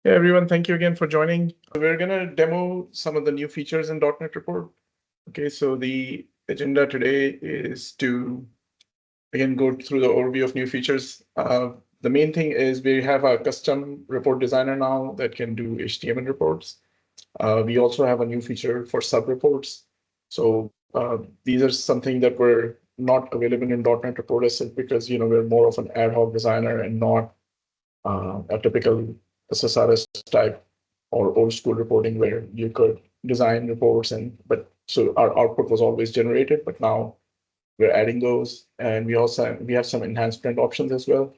Hey everyone, thank you again for joining. We're going to demo some of the new features in .NET Report. Okay, so the agenda today is to, again, go through the overview of new features. The main thing is we have a custom report designer now that can do HTML reports. We also have a new feature for sub-reports. So these are something that were not available in .NET Report as such because we're more of an ad hoc designer and not a typical SSRS type or old school reporting where you could design reports but so our output was always generated, but now we're adding those, and we have some enhancement options as well.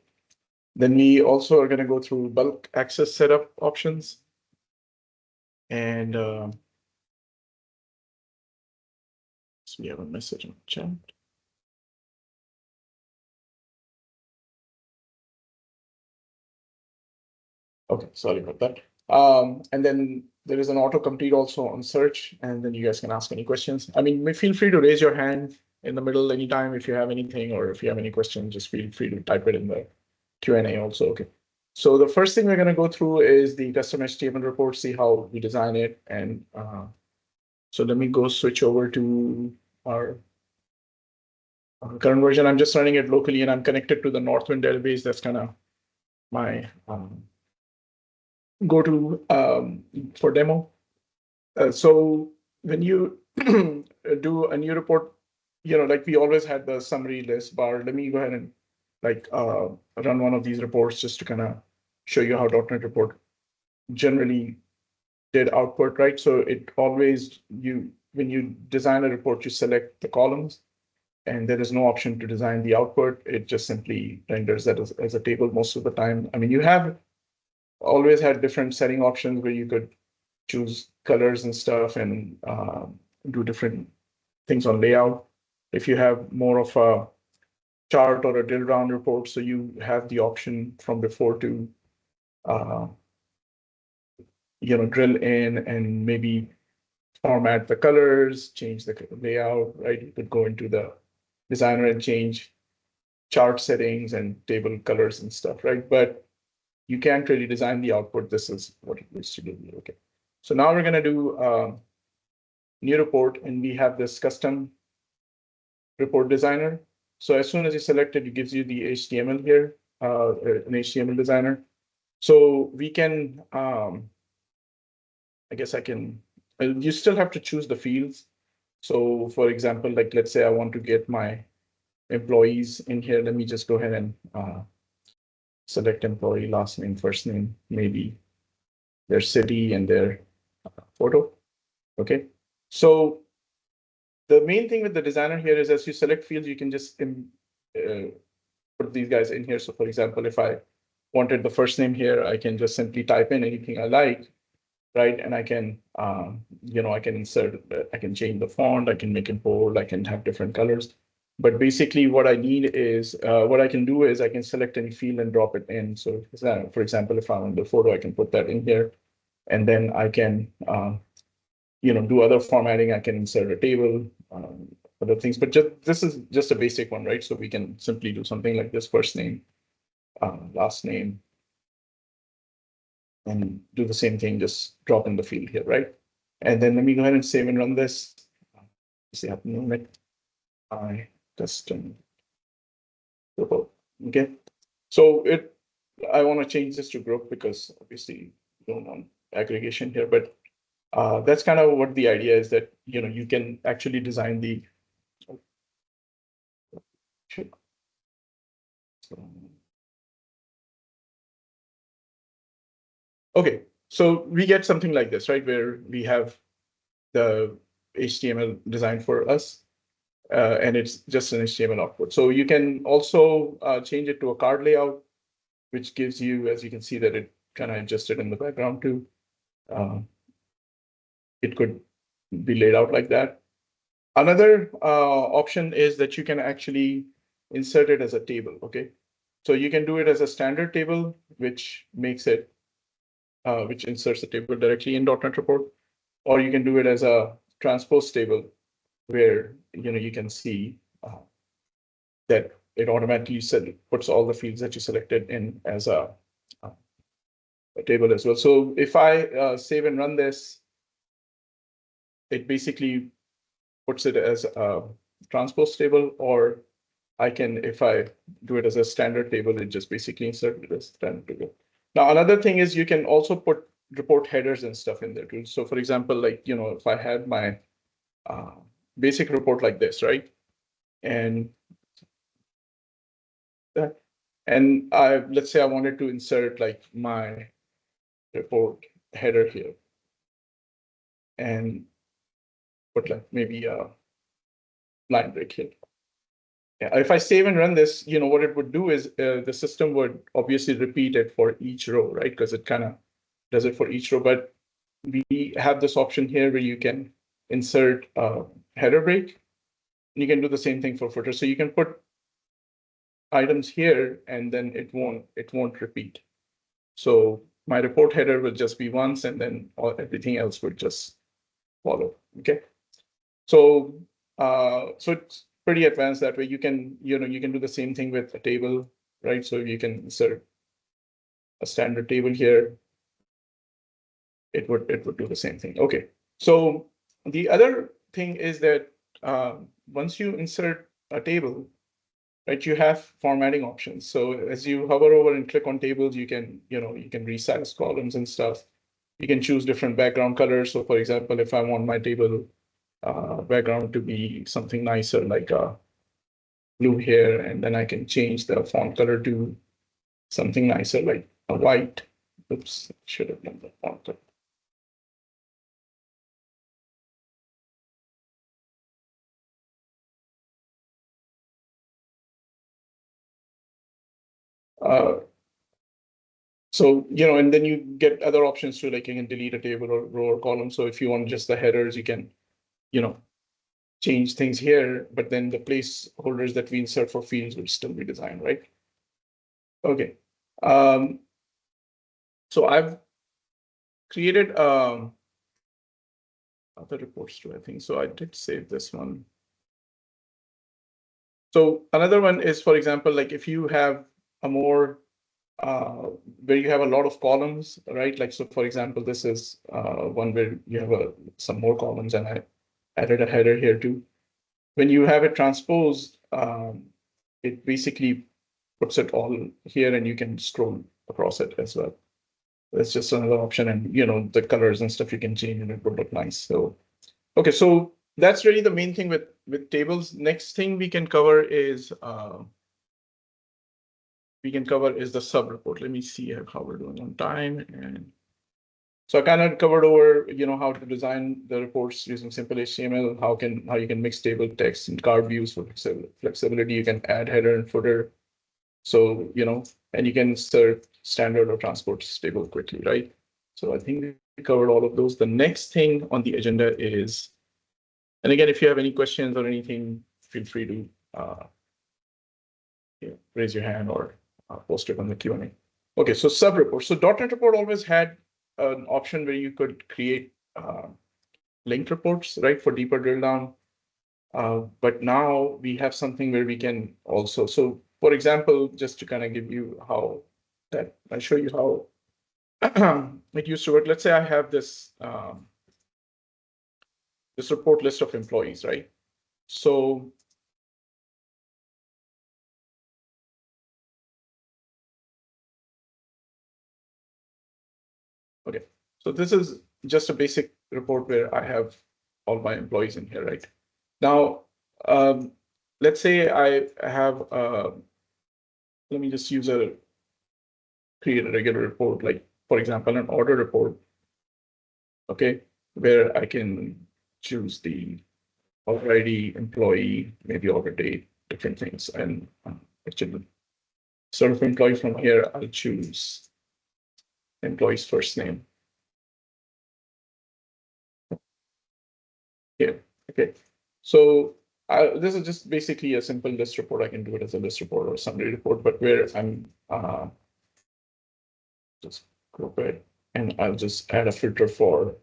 Then we also are going to go through bulk access setup options, and so we have a message in the chat. Okay, sorry about that. And then there is an autocomplete also on search, and then you guys can ask any questions. I mean, feel free to raise your hand in the middle anytime if you have anything, or if you have any questions, just feel free to type it in the Q&A also. Okay. So the first thing we're going to go through is the custom HTML report, see how we design it. And so let me go switch over to our current version. I'm just running it locally, and I'm connected to the Northwind database. That's kind of my go-to for demo. So when you do a new report, like we always had the summary list bar. Let me go ahead and run one of these reports just to kind of show you how .NET Report generally did output, right? So it always, when you design a report, you select the columns, and there is no option to design the output. It just simply renders that as a table most of the time. I mean, you have always had different setting options where you could choose colors and stuff and do different things on layout. If you have more of a chart or a drill down report, so you have the option from before to drill in and maybe format the colors, change the layout, right? You could go into the designer and change chart settings and table colors and stuff, right? But you can't really design the output. This is what it used to do. Okay. So now we're going to do new report, and we have this custom report designer. So as soon as you select it, it gives you the HTML here, an HTML designer. So we can, I guess I can, you still have to choose the fields. So for example, like let's say I want to get my employees in here. Let me just go ahead and select employee, last name, first name, maybe their city and their photo. Okay. So the main thing with the designer here is as you select fields, you can just put these guys in here. So for example, if I wanted the first name here, I can just simply type in anything I like, right? And I can, I can insert, I can change the font, I can make it bold, I can have different colors. But basically what I need is, what I can do is I can select any field and drop it in. So for example, if I want the photo, I can put that in here. And then I can, do other formatting. I can insert a table, other things, but this is just a basic one, right? So we can simply do something like this: first name, last name, and do the same thing, just drop in the field here, right? And then let me go ahead and save and run this. See, I custom report. Okay, so I want to change this to group because obviously we don't want aggregation here, but that's kind of what the idea is, that you can actually design the okay, so we get something like this, right, where we have the HTML designed for us, and it's just an HTML output. So you can also change it to a card layout, which gives you, as you can see, that it kind of adjusted in the background too. It could be laid out like that. Another option is that you can actually insert it as a table. Okay, so you can do it as a standard table, which makes it, which inserts the table directly in .NET Report, or you can do it as a transpose table, where you can see that it automatically puts all the fields that you selected in as a table as well. So if I save and run this, it basically puts it as a transpose table, or I can, if I do it as a standard table, it just basically insert it as standard table. Now, another thing is you can also put report headers and stuff in there too. So for example, like, if I had my basic report like this, right? And let's say I wanted to insert like my report header here and put like maybe a line break here. Yeah, if I save and run this, what it would do is the system would obviously repeat it for each row, right? Because it kind of does it for each row. But we have this option here where you can insert a header break. And you can do the same thing for footer. So you can put items here, and then it won't repeat. So my report header will just be once, and then everything else would just follow. Okay. So it's pretty advanced that way. You can do the same thing with a table, right? So you can insert a standard table here. It would do the same thing. Okay. So the other thing is that once you insert a table, right, you have formatting options. So as you hover over and click on tables, you can resize columns and stuff. You can choose different background colors. So for example, if I want my table background to be something nicer, like blue here, and then I can change the font color to something nicer, like a white. Oops, should have done the font color. So, and then you get other options too, like you can delete a table or row or column. So if you want just the headers, you can, change things here, but then the placeholders that we insert for fields will still be designed, right? Okay. So I've created other reports too, I think. So I did save this one. So another one is, for example, like if you have a more where you have a lot of columns, right? Like, so for example, this is one where you have some more columns, and I added a header here too. When you have it transposed, it basically puts it all here, and you can scroll across it as well. That's just another option, and the colors and stuff you can change, and it would look nice. So, okay, so that's really the main thing with tables. Next thing we can cover is the sub report. Let me see how we're doing on time. And so I kind of covered over, how to design the reports using simple HTML, how you can mix table text and card views for flexibility. You can add header and footer. So, and you can insert standard or transport table quickly, right? So I think we covered all of those. The next thing on the agenda is, and again, if you have any questions or anything, feel free to raise your hand or post it on the Q&A. Okay, so sub report. So .NET Report always had an option where you could create linked reports, right, for deeper drill down. But now we have something where we can also, so for example, just to kind of give you I show you how it used to work. Let's say I have this this report list of employees, right? So okay, so this is just a basic report where I have all my employees in here, right? Now, let's say I have, let me just create a regular report, like, for example, an order report, okay, where I can choose the order ID, employee, maybe order date, different things. And actually, sort of employee from here, I'll choose employee's first name. Here, okay. So this is just basically a simple list report. I can do it as a list report or a summary report, but where I'm just group it, and I'll just add a filter for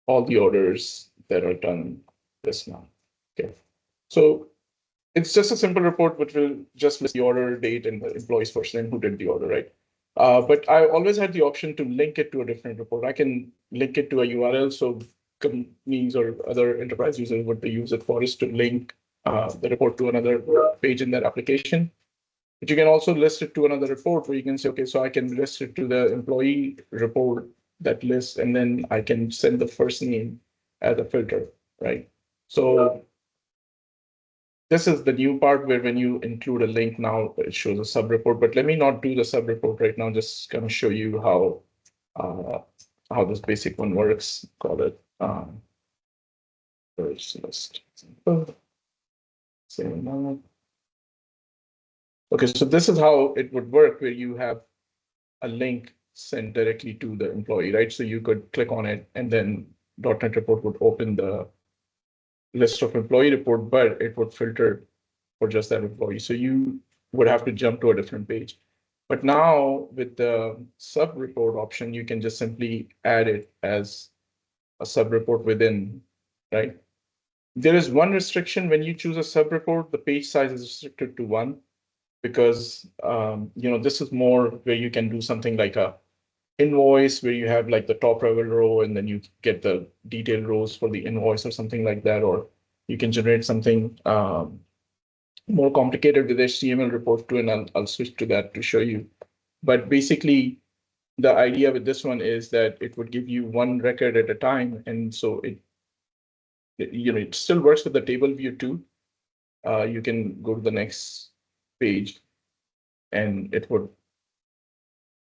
all the orders that are done this month. Okay, so it's just a simple report which will just list the order date and the employee's first name who did the order, right? But I always had the option to link it to a different report. I can link it to a URL, so companies or other enterprise users, what they use it for is to link the report to another page in their application. But you can also list it to another report where you can say, okay, so I can list it to the employee report, that list, and then I can send the first name as a filter, right? So this is the new part where when you include a link now, it shows a sub-report, but let me not do the sub-report right now, just kind of show you how this basic one works. Call it first list. Say no. Okay, so this is how it would work where you have a link sent directly to the employee, right? So you could click on it and then .NET Report would open the list of employee report, but it would filter for just that employee. So you would have to jump to a different page. But now with the sub report option, you can just simply add it as a sub report within, right? There is one restriction when you choose a sub report, the page size is restricted to 1 because this is more where you can do something like a invoice where you have like the top level row and then you get the detailed rows for the invoice or something like that, or you can generate something more complicated with HTML report too, and I'll switch to that to show you. But basically, the idea with this one is that it would give you one record at a time, and so it still works with the table view too. You can go to the next page, and it would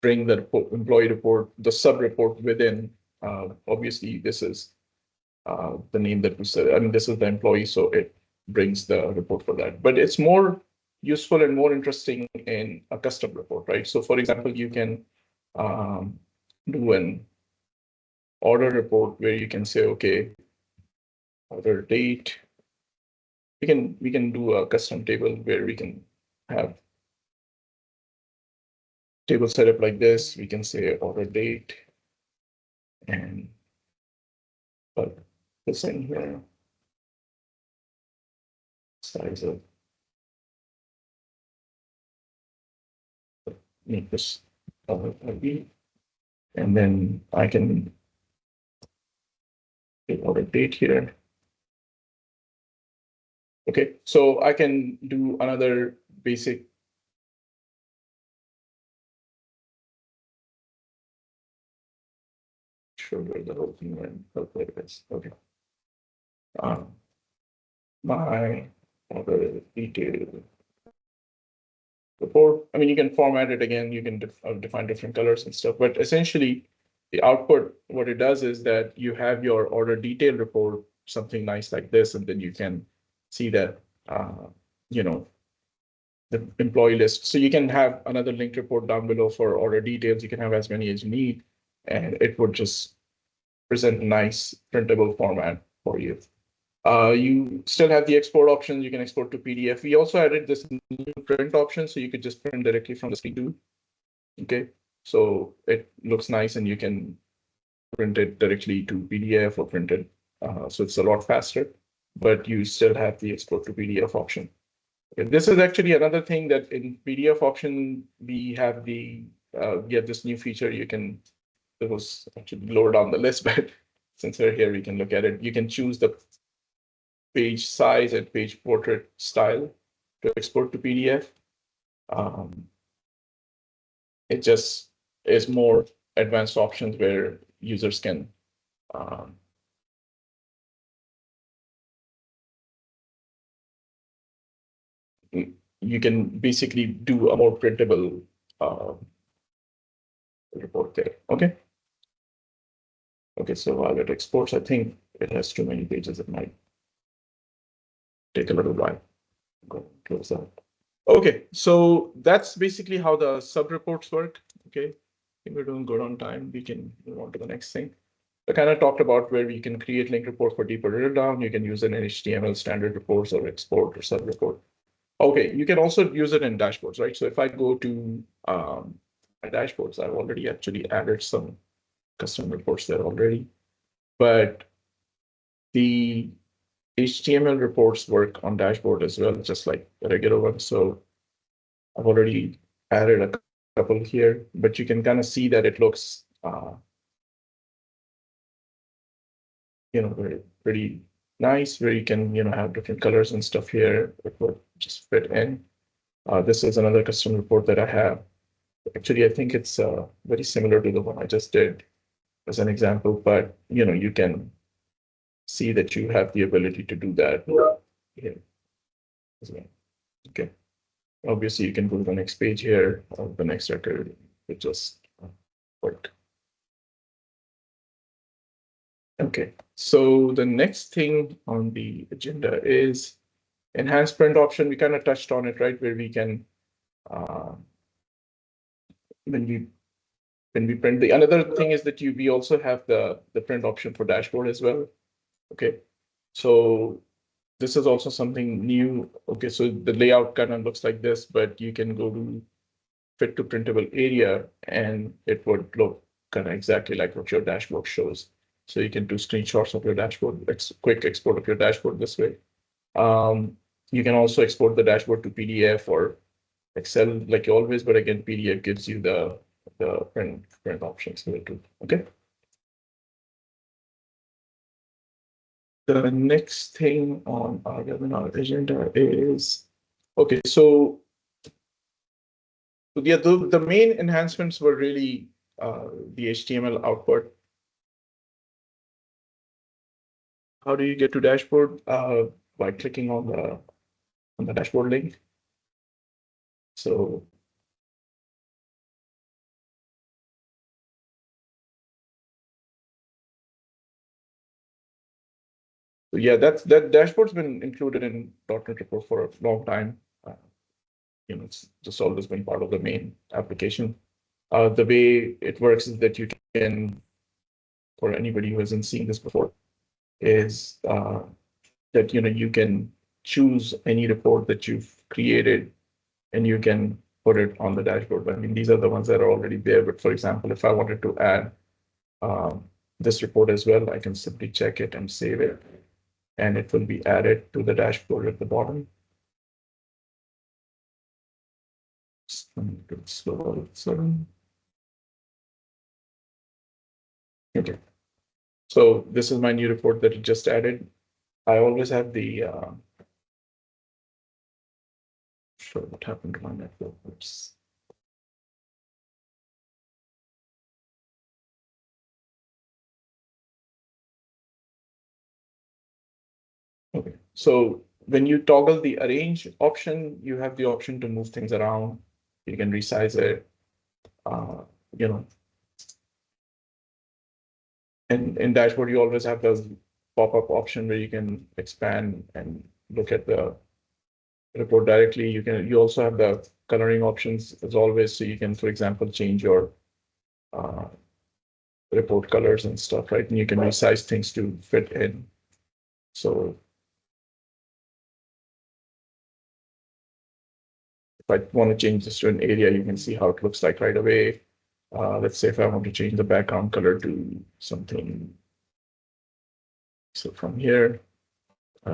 bring the employee report, the sub report within. Obviously, this is the name that we said. I mean, this is the employee, so it brings the report for that. But it's more useful and more interesting in a custom report, right? So, for example, you can do an order report where you can say, okay, order date. We can do a custom table where we can have table set up like this. We can say order date and put this in here. Size of make this heavy, and then I can order date here. Okay, so I can do another basic. Sure, where the whole thing went. Okay, it is. Okay. My order detail report. I mean, you can format it again. You can define different colors and stuff. But essentially, the output, what it does is that you have your order detail report, something nice like this, and then you can see that, the employee list. So you can have another linked report down below for order details. You can have as many as you need, and it would just present a nice printable format for you. You still have the export options. You can export to PDF. We also added this new print option, so you could just print directly from the screen too. Okay, so it looks nice, and you can print it directly to PDF or print it. So it's a lot faster, but you still have the export to PDF option. Okay, this is actually another thing that in PDF option we have this new feature. It was actually lower down the list, but since we're here, we can look at it. You can choose the page size and page portrait style to export to PDF. It just is more advanced options where users can you can basically do a more printable report there. Okay. Okay, so while it exports, I think it has too many pages. It might take a little while. Go close that. Okay, so that's basically how the sub reports work. Okay, I think we're doing good on time. We can move on to the next thing. I kind of talked about where you can create link report for deeper drill down. You can use an HTML standard reports or export or sub report. Okay, you can also use it in dashboards, right? So if I go to my dashboards, I've already actually added some custom reports there already, but the HTML reports work on dashboard as well, just like the regular one. So I've already added a couple here, but you can kind of see that it looks, very pretty nice, where you can, have different colors and stuff here. It will just fit in. This is another custom report that I have. Actually, I think it's very similar to the one I just did as an example, but you can see that you have the ability to do that here as well. Okay. Obviously, you can go to the next page here, or the next record. It just work. Okay. So the next thing on the agenda is enhanced print option. We kind of touched on it, right? Where we can, when we print, the another thing is that we also have the print option for dashboard as well. Okay. So this is also something new. Okay, so the layout kind of looks like this, but you can go to fit to printable area and it would look kind of exactly like what your dashboard shows. So you can do screenshots of your dashboard, quick export of your dashboard this way. You can also export the dashboard to PDF or Excel like always, but again, PDF gives you the print options here too. Okay. The next thing on our webinar agenda is, okay, so yeah, the main enhancements were really the HTML output. How do you get to dashboard? By clicking on the dashboard link. So yeah, that dashboard's been included in .NET Report for a long time. It's just always been part of the main application. The way it works is that you can, for anybody who hasn't seen this before, is that you can choose any report that you've created and you can put it on the dashboard. I mean, these are the ones that are already there. But for example, if I wanted to add this report as well, I can simply check it and save it, and it will be added to the dashboard at the bottom. Okay. So this is my new report that it just added. I always have the sure what happened to my network. Oops. Okay, so when you toggle the arrange option, you have the option to move things around. You can resize it, And in dashboard, you always have this pop-up option where you can expand and look at the report directly. You also have the coloring options as always, so you can, for example, change your report colors and stuff, right? And you can resize things to fit in. So if I want to change this to an area, you can see how it looks like right away. Let's say if I want to change the background color to something. So from here,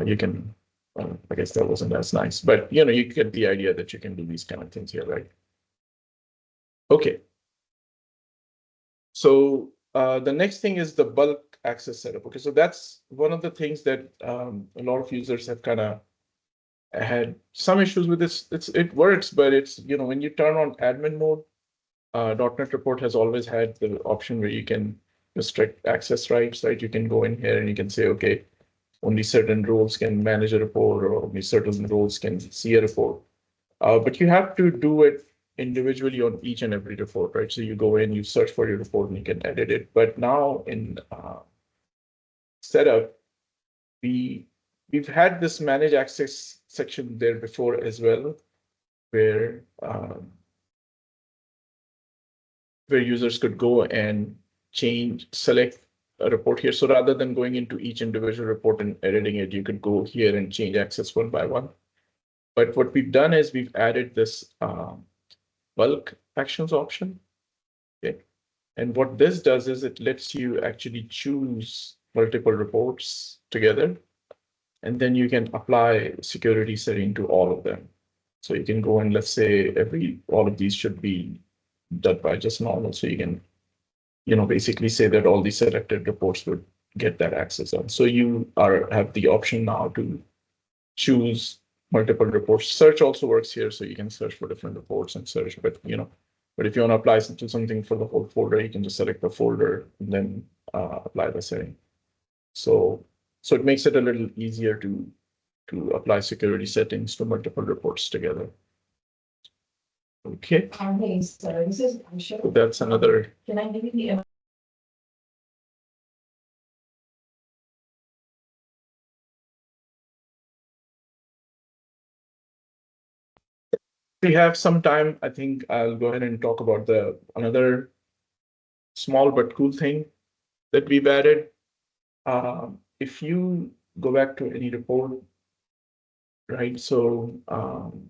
you can, I guess that wasn't as nice, but you get the idea that you can do these kind of things here, right? Okay. So the next thing is the bulk access setup. Okay, so that's one of the things that a lot of users have kind of had some issues with this. It works, but it's, when you turn on admin mode, .NET Report has always had the option where you can restrict access rights, right? You can go in here and you can say, okay, only certain roles can manage a report, or only certain roles can see a report. But you have to do it individually on each and every report, right? So you go in, you search for your report, and you can edit it. But now in setup, we've had this manage access section there before as well, where users could go and select a report here. So rather than going into each individual report and editing it, you could go here and change access one by one. But what we've done is we've added this bulk actions option. Okay. And what this does is it lets you actually choose multiple reports together, and then you can apply security setting to all of them. So you can go and let's say all of these should be done by just normal. So you can, basically say that all these selected reports would get that access on. So you have the option now to choose multiple reports. Search also works here, so you can search for different reports and search. But but if you want to apply to something for the whole folder, you can just select the folder and then apply the setting. So it makes it a little easier to apply security settings to multiple reports together. Okay. Hey, so this is, I'm sure. So that's another. Can I give you the? We have some time. I think I'll go ahead and talk about another small but cool thing that we've added. If you go back to any report, right? So, and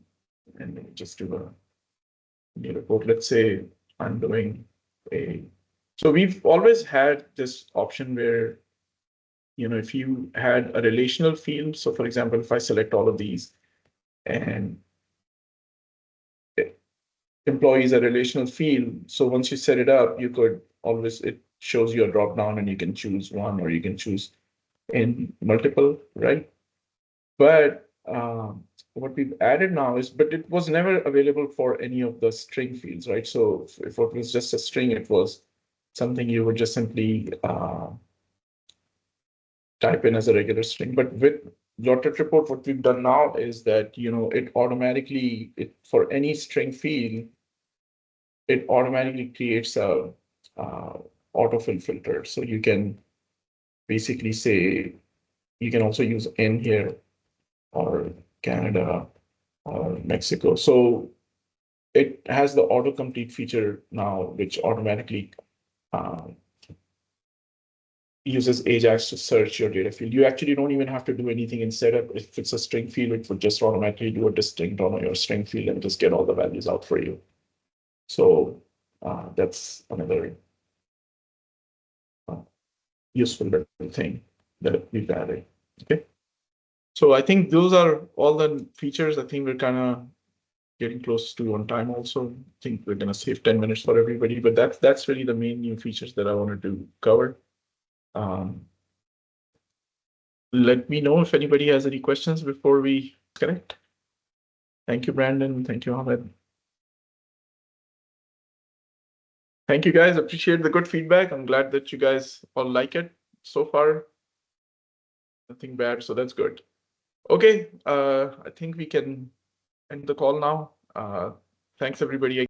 let me just do a new report. Let's say I'm doing so we've always had this option where, if you had a relational field, so for example, if I select all of these and employees a relational field, so once you set it up, you could always, it shows you a drop down and you can choose one or you can choose in multiple, right? But what we've added now is, but it was never available for any of the string fields, right? So if it was just a string, it was something you would just simply type in as a regular string. But with Dotnet Report, what we've done now is that, it automatically, for any string field, it automatically creates a autofill filter. So you can basically say, you can also use N here or Canada or Mexico. So it has the autocomplete feature now, which automatically uses Ajax to search your data field. You actually don't even have to do anything in setup. If it's a string field, it would just automatically do a distinct on your string field and just get all the values out for you. So that's another useful little thing that we've added. Okay. So I think those are all the features. I think we're kind of getting close to on time also. I think we're going to save 10 minutes for everybody, but that's really the main new features that I wanted to cover. Let me know if anybody has any questions before we connect. Thank you, Brandon. Thank you, Ahmed. Thank you, guys. Appreciate the good feedback. I'm glad that you guys all like it so far. Nothing bad, so that's good. Okay, I think we can end the call now. Thanks, everybody.